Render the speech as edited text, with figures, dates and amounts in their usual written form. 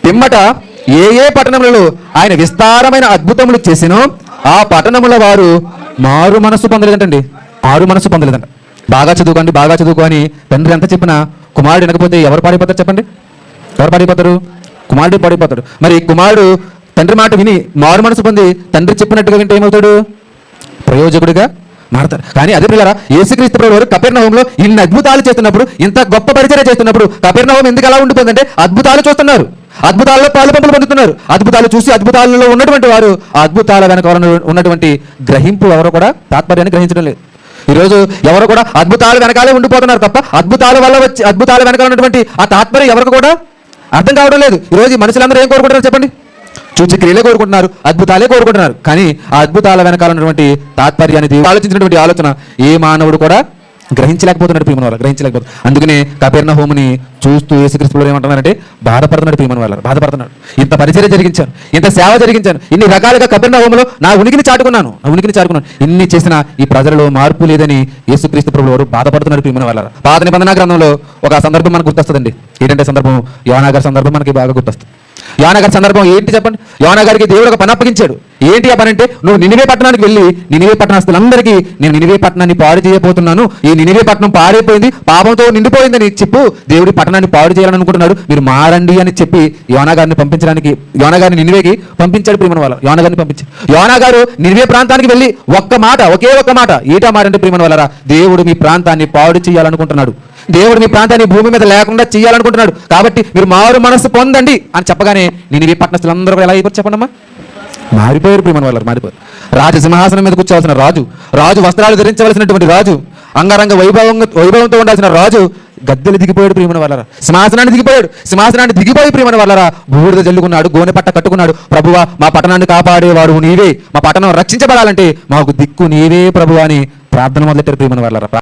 పిమ్మట ఏ ఏ పట్టణములలో ఆయన విస్తారమైన అద్భుతములు చేసినో ఆ పట్టణముల వారు మారు మనస్సు పొందలేదంటండి. మారు మనస్సు పొందలేదంట. బాగా చదువుకోండి, బాగా చదువుకోని తండ్రి ఎంత చెప్పినా కుమారుడు వినకపోతే ఎవరు పాడైపోతారు చెప్పండి? ఎవరు పాడైపోతారు? కుమారుడు పాడైపోతాడు. మరి కుమారుడు తండ్రి మాట విని మారు మనసు పొంది తండ్రి చెప్పినట్టుగా వింటే ఏమవుతాడు? ప్రయోజకుడిగా మారతారు. కానీ అదే పిల్లరా, యేసుక్రీస్తు ప్రభువు వారు కపెర్నహూములో ఇన్ని అద్భుతాలు చేస్తున్నప్పుడు, ఇంత గొప్ప పరిచర్య చేస్తున్నప్పుడు కపెర్నహూము ఎందుకు అలా ఉండిపోయిందంటే అద్భుతాలు చూస్తున్నారు, అద్భుతాల్లో పాలు పంపులు పొందుతున్నారు. అద్భుతాలు చూసి అద్భుతాలలో ఉన్నటువంటి వారు ఆ అద్భుతాల వెనక ఉన్నటువంటి గ్రహింపు ఎవరో కూడా తాత్పర్యాన్ని గ్రహించడం లేదు. ఈరోజు ఎవరు కూడా అద్భుతాలు వెనకాలే ఉండిపోతున్నారు తప్ప అద్భుతాల వల్ల వచ్చి అద్భుతాల వెనకాల ఉన్నటువంటి ఆ తాత్పర్యం ఎవరికి కూడా అర్థం కావడం లేదు. ఈరోజు ఈ మనుషులందరూ ఏం కోరుకుంటున్నారు చెప్పండి? చూచి క్రియలే కోరుకుంటున్నారు, అద్భుతాలే కోరుకుంటున్నారు. కానీ ఆ అద్భుతాల వెనకాల ఉన్నటువంటి తాత్పర్యాన్ని ఆలోచించినటువంటి ఆలోచన ఏ మానవుడు కూడా గ్రహించలేకపోతున్నాడు ప్రియమైన వాళ్ళ, గ్రహించలేకపోతుంది. అందుకనే కపెర్నహూముని చూస్తూ యేసుక్రీస్తు ఏమంటున్నారంటే బాధపడుతున్నాడు ప్రియమైన వాళ్ళ, బాధపడుతున్నాడు. ఇంత పరిచర్య జరిగించాను, ఇంత సేవ జరిగించాను, ఇన్ని రకాలుగా కపెర్నహూములో నా ఉనికిని చాటుకున్నాను, ఇన్ని చేసిన ఈ ప్రజలలో మార్పు లేదని యేసుక్రీస్తు ప్రభువు వారు బాధపడుతున్నాడు ప్రియమైన వాళ్ళ. పాత నిబంధన గ్రంథంలో ఒక సందర్భం మనకు గుర్తొస్తుందండి. ఏంటంటే సందర్భం యోనా గారి సందర్భం మనకి బాగా గుర్తొస్తుంది. యోనా గారి సందర్భం ఏంటి చెప్పండి? యోనా గారికి దేవుడు ఒక పని అప్పగించాడు. ఏంటి ఆ పని అంటే, నువ్వు నినివే పట్టణానికి వెళ్ళి నినివే పట్టణస్తులందరికీ నేను నినివే పట్టణాన్ని పాడు చేయబోతున్నాను, ఈ నినివే పట్టణం పాడైపోయింది, పాపంతో నిండిపోయిందని చెప్పు, దేవుడి పట్టణాన్ని పాడు చేయాలని అనుకుంటున్నాడు, మీరు మారండి అని చెప్పి యోనా గారిని పంపించడానికి, యోనా గారిని నినివేకి పంపించాడు ప్రియమైన వాళ్ళ. యోనా గారిని పంపించాడు. యోనా గారు నినివే ప్రాంతానికి వెళ్ళి ఒకే ఒక్క మాట ఏటా మారంటే ప్రియమైన వాళ్ళరా, దేవుడు మీ ప్రాంతాన్ని పాడు చేయాలనుకుంటున్నాడు, దేవుడు మీ ప్రాంతాన్ని భూమి మీద లేకుండా చేయాలనుకుంటున్నాడు, కాబట్టి మీరు మారు మనస్సు పొందండి అని చెప్పగానే నినివే పట్టణస్తులందరూ కూడా ఎలా అయిపోయి చెప్పండమ్మా? మారిపోయారు ప్రియమైన వాళ్ళు, మారిపోయారు. రాజు సింహాసనం మీద కూర్చోవలసిన రాజు, రాజు వస్త్రాలు ధరించవలసినటువంటి రాజు, అంగరంగ వైభవంతో ఉండాల్సిన రాజు గద్దెలు దిగిపోయాడు ప్రియమైన వాళ్ళరా, సింహాసనాన్ని దిగిపోయాడు. సింహాసనాన్ని దిగిపోయి ప్రియమైన వాళ్ళరా బూడిద జల్లుకున్నాడు, గోనె పట్ట కట్టుకున్నాడు. ప్రభువా మా పట్టణాన్ని కాపాడేవాడు నీవే, మా పట్టణం రక్షించబడాలంటే మాకు దిక్కు నీవే ప్రభువా అని ప్రార్థన మొదలెట్టారు ప్రియమైన వాళ్ళరా.